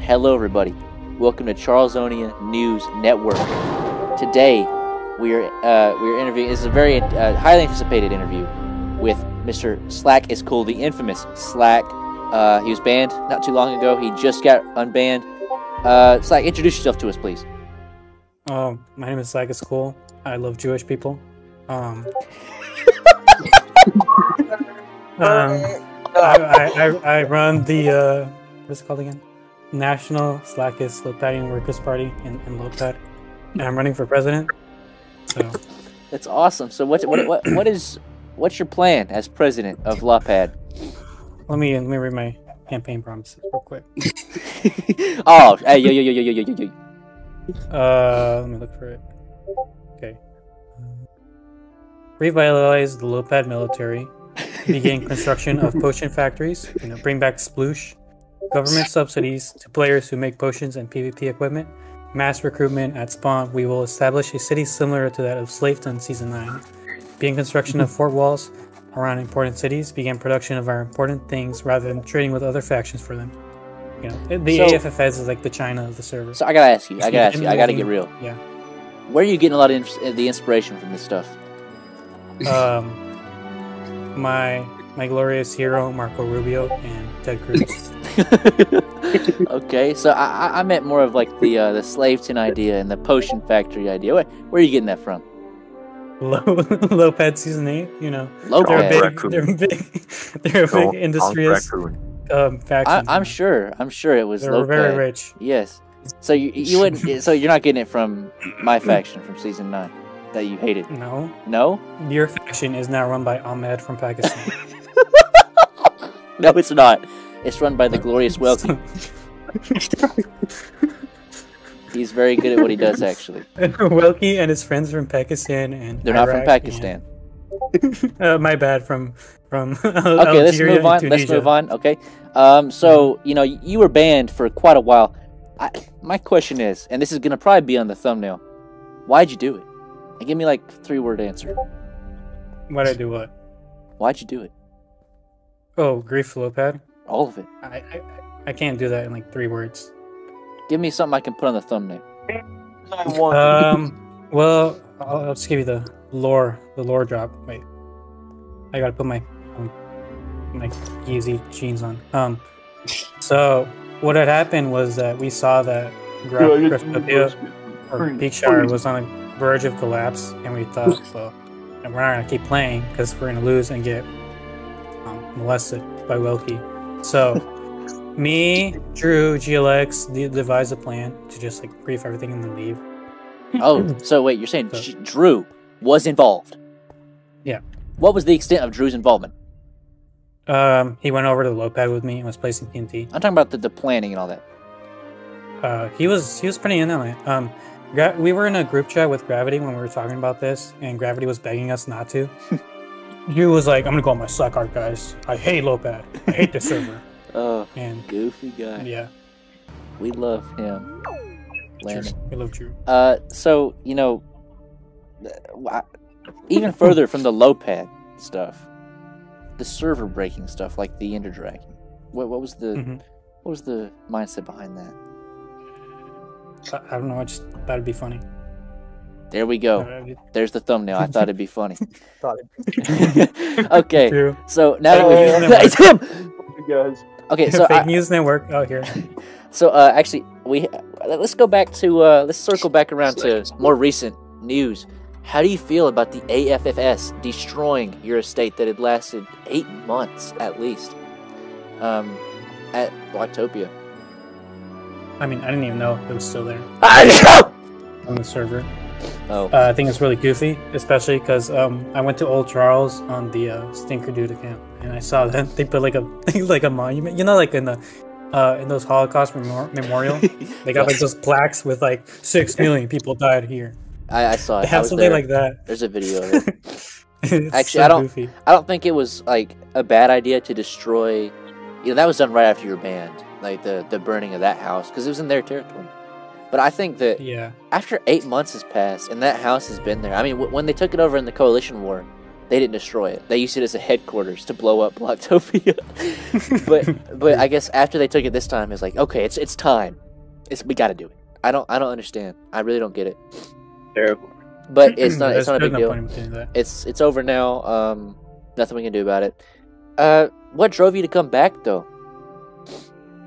Hello, everybody. Welcome to Charles SMP News Network. Today, we're interviewing. This is a very highly anticipated interview with Mr. Slackiscool, the infamous Slack. He was banned not too long ago. He just got unbanned. Slack, introduce yourself to us, please. My name is Slackiscool. I love Jewish people. I run the what's it called again? National Slackist Lopadian Workers Party in Lopad, and I'm running for president. So that's awesome. So what's your plan as president of Lopad? Let me read my campaign promises real quick. Oh, hey, yo. Let me look for it. Okay. Revitalize the Lopad military. Begin construction of potion factories. Bring back sploosh. Government subsidies to players who make potions and PvP equipment. Mass recruitment at spawn. We will establish a city similar to that of Slaveton Season 9. Begin construction of fort walls around important cities. Begin production of our important things rather than trading with other factions for them. The AFFS is like the China of the server. So I gotta ask you. I gotta get real. Yeah. Where are you getting a lot of the inspiration from this stuff? My glorious hero Marco Rubio and Ted Cruz. Okay, so I meant more of like the Slaveton idea and the potion factory idea. Where are you getting that from? Lopad Season 8, Lopad. They're a big industrious faction. I'm sure it was They're Lopad. very rich. Yes. So you wouldn't. So you're not getting it from my faction from Season 9 that you hated. No. No. Your faction is now run by Ahmed from Pakistan. No, it's not. It's run by the glorious Welky. He's very good at what he does, actually. Welky and his friends from Pakistan and they're Iraq not from Pakistan. My bad. From okay, Algeria let's move on. Okay. So you were banned for quite a while. My question is, and this is gonna probably be on the thumbnail, why'd you do it? And give me like 3-word answer. Why'd I do what? Why'd you do it? Oh, grief for Lopad. All of it. I can't do that in like 3 words. Give me something I can put on the thumbnail. Well, I'll just give you the lore drop. Wait, I gotta put my Yeezy jeans on. So what had happened was that we saw that Peakshire was on the verge of collapse, and we thought, well, we're not gonna keep playing because we're gonna lose and get molested by Welky. So me, Drew, GLX devised a plan to just like grief everything and then leave. Oh, so wait, you're saying Drew was involved? Yeah. What was the extent of Drew's involvement? He went over to the Lopad with me and was placing TNT. I'm talking about the planning and all that. He was pretty in on it. We were in a group chat with Gravity when we were talking about this, and Gravity was begging us not to. Drew was like, "I'm gonna go on my Slack art, guys. I hate Lopad. I hate the server." Oh, and goofy guy. Yeah, we love him. We love Drew. So even further from the Lopad stuff, the server breaking stuff, like the Ender Dragon. What was the mindset behind that? I don't know. I just thought it'd be funny. There we go. There's the thumbnail. I thought it'd be funny. Okay, True. So now that it's him. Guys. Okay, so fake news network out here. So actually, let's go back to let's circle back around to more recent news. How do you feel about the AFFS destroying your estate that had lasted 8 months at least at Blocktopia? I mean, I didn't even know it was still there on the server. Oh, I think it's really goofy, especially because I went to Old Charles on the Stinker Dude account, and I saw that they put like a monument, like in the in those Holocaust memorial, they got like those plaques with like 6 million people died here. I saw it. They have something like that. There's a video of it. Actually, so goofy. I don't think it was like a bad idea to destroy. That was done right after you were banned, like the burning of that house, because it was in their territory. But I think that after 8 months has passed and that house has been there, I mean, when they took it over in the Coalition War, They didn't destroy it. They used it as a headquarters to blow up Blocktopia. but I guess after they took it this time, it's like, okay, it's time. We got to do it. I don't understand. I really don't get it. Terrible. But it's not a big no deal. point in doing that. It's over now. Nothing we can do about it. What drove you to come back though?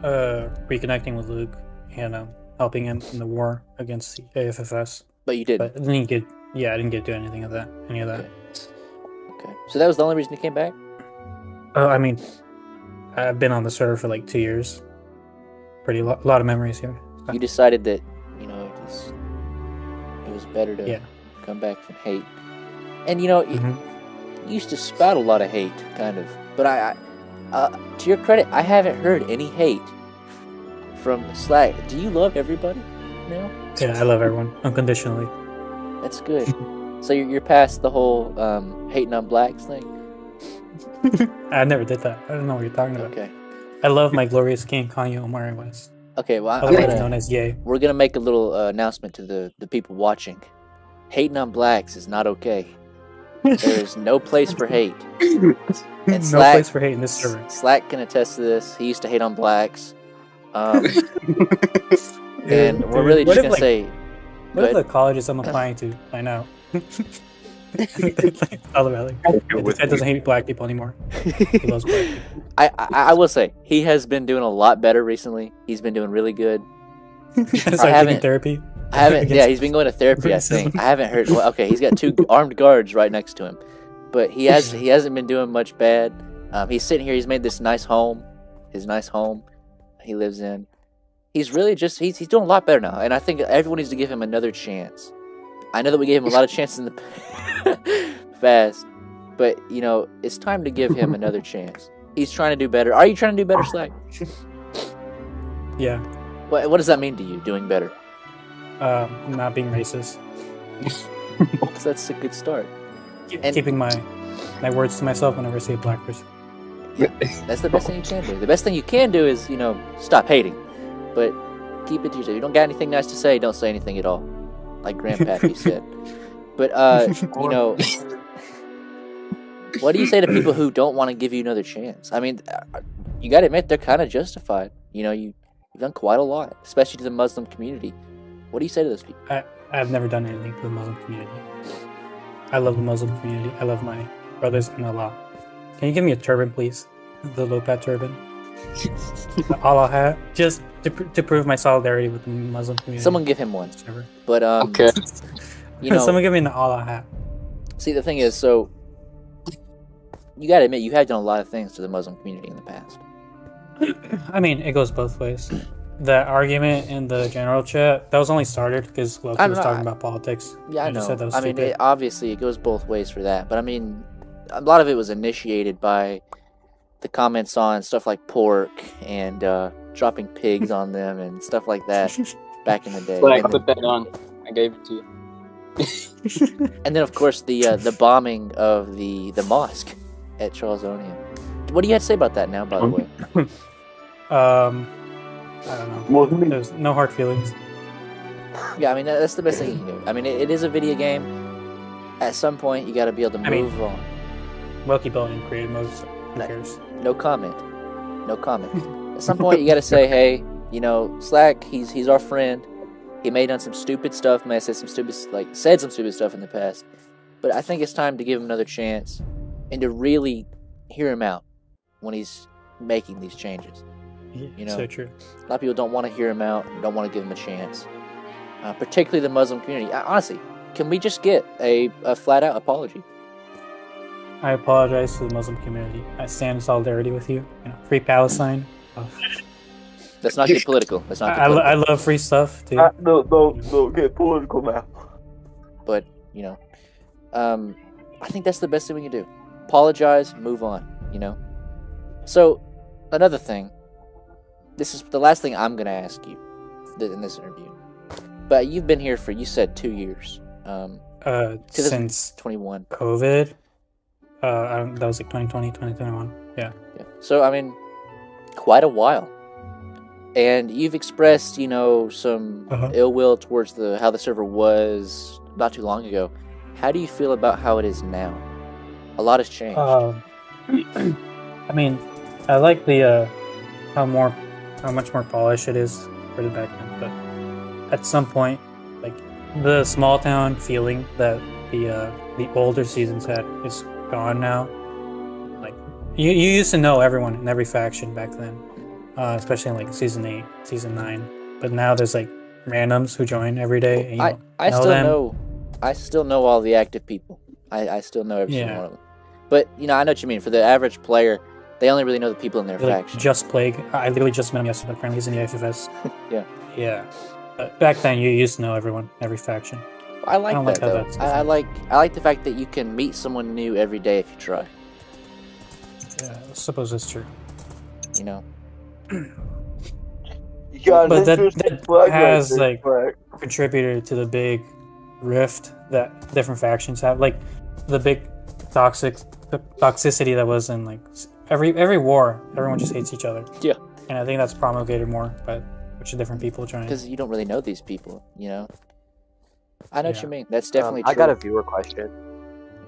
Reconnecting with Luke and helping him in the war against the AFFS. But you didn't. But I didn't get to do anything of that. Any of that. Okay. So that was the only reason you came back? I mean, I've been on the server for like 2 years. Pretty lot of memories here. So. You decided that it was better to come back from hate, and you used to spout a lot of hate, kind of. But I to your credit, I haven't heard any hate from Slack. Do you love everybody now? Yeah, I love everyone unconditionally. That's good. So you're past the whole hating on blacks thing? I never did that. I don't know what you're talking about. Okay. I love my glorious king, Kanye Omari West. Okay, well, otherwise known as Ye. We're going to make a little announcement to the people watching. Hating on blacks is not okay. There is no place for hate. And No place for hate in this server. Slack can attest to this. He used to hate on blacks. And we're really just going to say... What if the colleges I'm applying to find out? All about this guy doesn't hate black people anymore. He loves black people. I will say he has been doing a lot better recently. He's been doing really good. Taking therapy. I haven't. Yeah, he's been going to therapy. I think I haven't heard. Well, okay, he's got 2 armed guards right next to him, but he hasn't been doing much bad. He's sitting here. He's made this nice home. His nice home he lives in. He's really just he's doing a lot better now, and I think everyone needs to give him another chance. I know that we gave him a lot of chances in the past, but it's time to give him another chance. He's trying to do better. Are you trying to do better, Slack? Yeah. What does that mean to you? Doing better? Not being racist. So that's a good start. And keeping my words to myself whenever I see a black person. That's the best thing you can do. The best thing you can do is stop hating, but keep it to yourself. You don't got anything nice to say, don't say anything at all. Like Grandpappy said. But, what do you say to people who don't want to give you another chance? I mean, you got to admit, they're kind of justified. You've done quite a lot, especially to the Muslim community. What do you say to those people? I've never done anything to the Muslim community. I love the Muslim community. I love my brothers in Allah. Can you give me a turban, please? The low-pat turban. The Allah hat. Just to prove my solidarity with the Muslim community. Someone give him one. But okay. Someone give me an Allah hat. See, the thing is, so you gotta admit, you have done a lot of things to the Muslim community in the past. I mean, it goes both ways. That argument in the general chat, that was only started because Loki was talking about politics. Yeah, I know. Said that was obviously, it goes both ways for that. But I mean, a lot of it was initiated by the comments on stuff like pork and dropping pigs on them and stuff like that back in the day. I put that on. I gave it to you. And then, of course, the bombing of the mosque at Charles SMP. What do you have to say about that now, by the way? I don't know. There's no hard feelings. Yeah, I mean, that's the best thing you can do. I mean, it is a video game. At some point, you got to be able to move on. Loki built in creative mode, so who cares? No comment. No comment. At some point, you got to say, hey, Slack, he's our friend. He may have done some stupid stuff, may have said some stupid stuff in the past. But I think it's time to give him another chance and to really hear him out when he's making these changes. Yeah, so true. A lot of people don't want to hear him out, don't want to give him a chance. Particularly the Muslim community. Honestly, can we just get a flat-out apology? I apologize to the Muslim community. I stand in solidarity with you. Free Palestine. Let's not get political. Let's not get political. I love free stuff, too. Don't get political now. But, I think that's the best thing we can do. Apologize, move on, So, another thing. This is the last thing I'm going to ask you in this interview. But you've been here for, you said, 2 years. Since 21. COVID. That was like 2020, 2021. Yeah. So, I mean, quite a while. And you've expressed, some ill will towards how the server was not too long ago. How do you feel about how it is now? A lot has changed. I mean, I like the how much more polished it is for the back then, but at some point, like the small town feeling that the older seasons had is gone now. Like you used to know everyone in every faction back then, especially in like season 8, season 9. But now there's like randoms who join every day. And I still know all the active people. I still know every single one of them. But I know what you mean. For the average player, they only really know the people in their faction. Just Plague. I literally just met him yesterday. Apparently, he's in the IFFS. Yeah. Yeah. Back then, you used to know everyone, every faction. I like that though. I like the fact that you can meet someone new every day if you try. Yeah, I suppose that's true. But that has like contributed to the big rift that different factions have, like the big toxicity that was in like every war. Everyone just hates each other. Yeah, and I think that's promulgated more by which different people trying. Because you don't really know these people, I know what you mean. That's definitely true. I got a viewer question.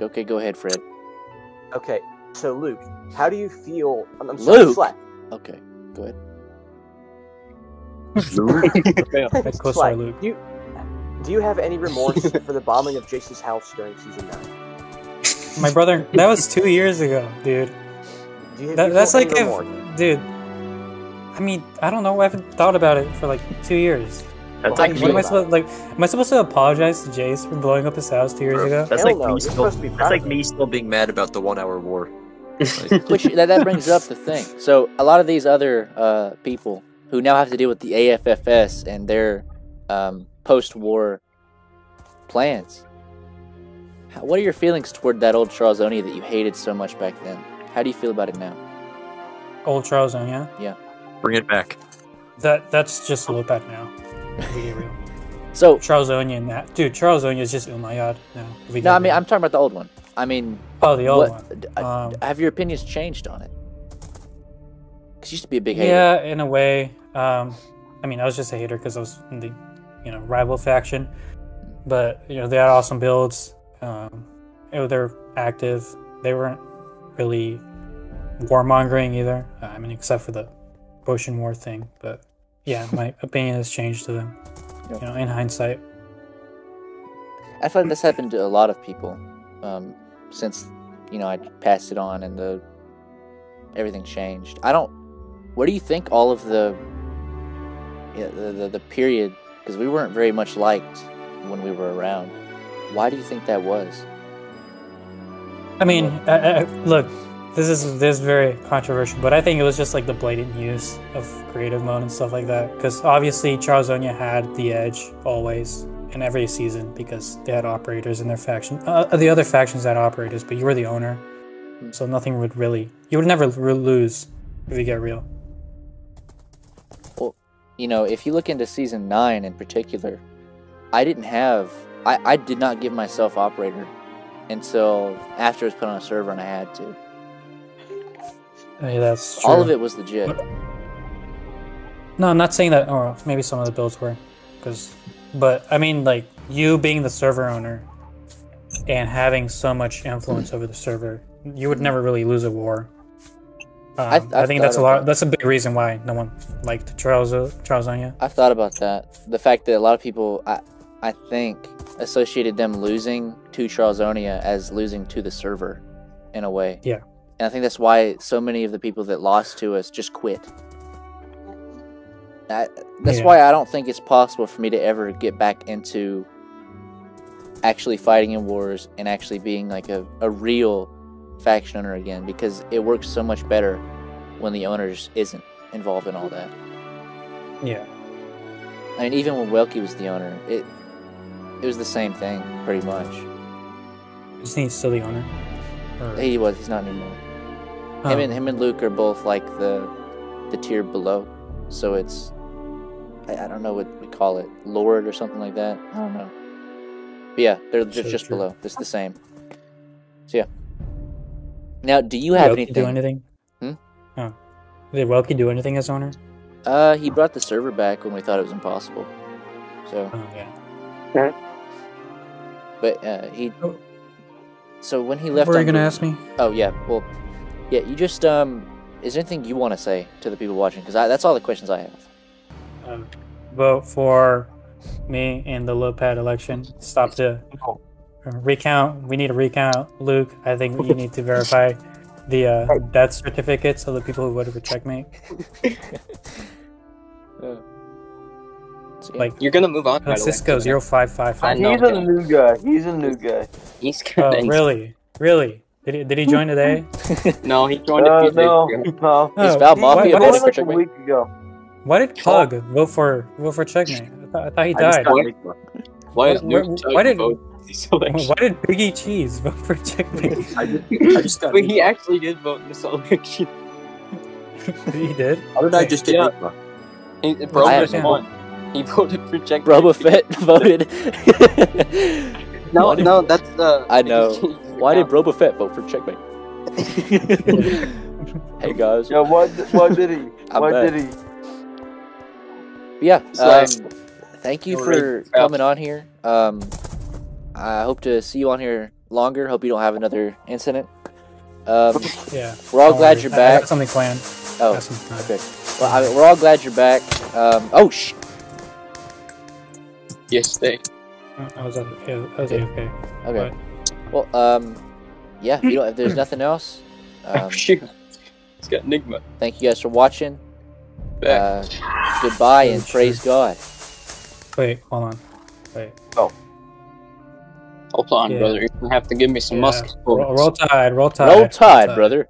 Okay, go ahead, Fred. Okay, so Luke, how do you feel? I'm Luke. Slack. Okay, go ahead. Slack, Luke. Do you have any remorse for the bombing of Jason's house during season 9? My brother, that was 2 years ago, dude. That's like dude. I mean, I don't know. I haven't thought about it for like 2 years. That's like, what am I supposed am I supposed to apologize to Jace for blowing up his house 2 years ago? That's like me still being mad about the 1 hour war. Which that brings up the thing. So a lot of these other people who now have to deal with the AFFS and their post-war plans. What are your feelings toward that old Charlesonia that you hated so much back then? How do you feel about it now? Old Charlesonia? Yeah. Bring it back. That's just low pat now. If we get real. So Charlesonia and that dude, Charlesonia is just Umayyad now. No, I mean I'm talking about the old one. I mean, the old one. Have your opinions changed on it? Because you used to be a big hater. Yeah, in a way. I mean, I was just a hater because I was in the rival faction, but they had awesome builds. They're active. They weren't really warmongering either. I mean, except for the potion war thing. But yeah, my opinion has changed to them. Yep. In hindsight. I feel like this happened to a lot of people since I passed it on and everything changed. What do you think all of the period? Because we weren't very much liked when we were around. Why do you think that was? I mean, look, this is very controversial, but I think it was just like the blatant use of creative mode and stuff like that. Because obviously, Charlesonia had the edge always in every season because they had operators in their faction. The other factions had operators, but you were the owner, so nothing would really. You would never lose if you get real. Well, if you look into season 9 in particular, I did not give myself operator until after it was put on a server and I had to. Hey, that's true. All of it was legit. No, I'm not saying that. Or maybe some of the builds were, but I mean, like you being the server owner and having so much influence over the server, you would never really lose a war. I think that's that's a big reason why no one liked Charlesonia. I've thought about that. The fact that a lot of people, I think, associated them losing to Charlesonia as losing to the server, in a way. Yeah. And I think that's why so many of the people that lost to us just quit. That's why I don't think it's possible for me to ever get back into actually fighting in wars and actually being like a real faction owner again, because it works so much better when the owner just isn't involved in all that. Yeah. I mean, even when Welky was the owner, it was the same thing, pretty much. Isn't he still the owner? Or... He was. He's not anymore. Oh. Him and Luke are both like the tier below, so it's I don't know what we call it, Lord or something like that. I don't know. But yeah, they're just below. It's the same. So yeah. Now, do you have anything? Do anything? Oh. Did Welky do anything as owner? He brought the server back when we thought it was impossible. So. Oh yeah. But he. So when he left, What were you gonna ask me? Oh yeah, well, yeah. You just is there anything you want to say to the people watching? Because that's all the questions I have. Vote for me in the low pad election. Stop the recount. We need to recount. Luke, I think you need to verify the death certificates of the people who voted for checkmate. Like you're gonna move on. Cisco 0555. He's a new guy. He's a new guy. He's kind of really? Did he join today? No, he joined a few days ago. No. Is Val Mafia voted for checkmate? A week ago. Why did Plug vote for checkmate? I thought he died. Why did Biggie Cheese vote for checkmate? I just got. Wait, he actually did vote in this election. He did. How did I just get? Yeah. Bro just won. He voted for checkmate. Boba Fett voted. No, that's the. I know. Why did Boba Fett vote for checkmate? Hey guys. Yeah, why did he? Why did he? Yeah. Thank you for coming on here. I hope to see you on here longer. Hope you don't have another incident. Yeah. We're all glad you're back. I got something planned. Oh, okay. Well, we're all glad you're back. Oh, shh. Yes, stay. I was okay. Okay. Well, yeah. If there's nothing else, Oh shoot! It's got Enigma. thank you guys for watching. Goodbye and praise God. Wait, hold on. Wait. Hold on, Yeah. brother. You're gonna have to give me some muscle. Roll Tide, Roll Tide, brother.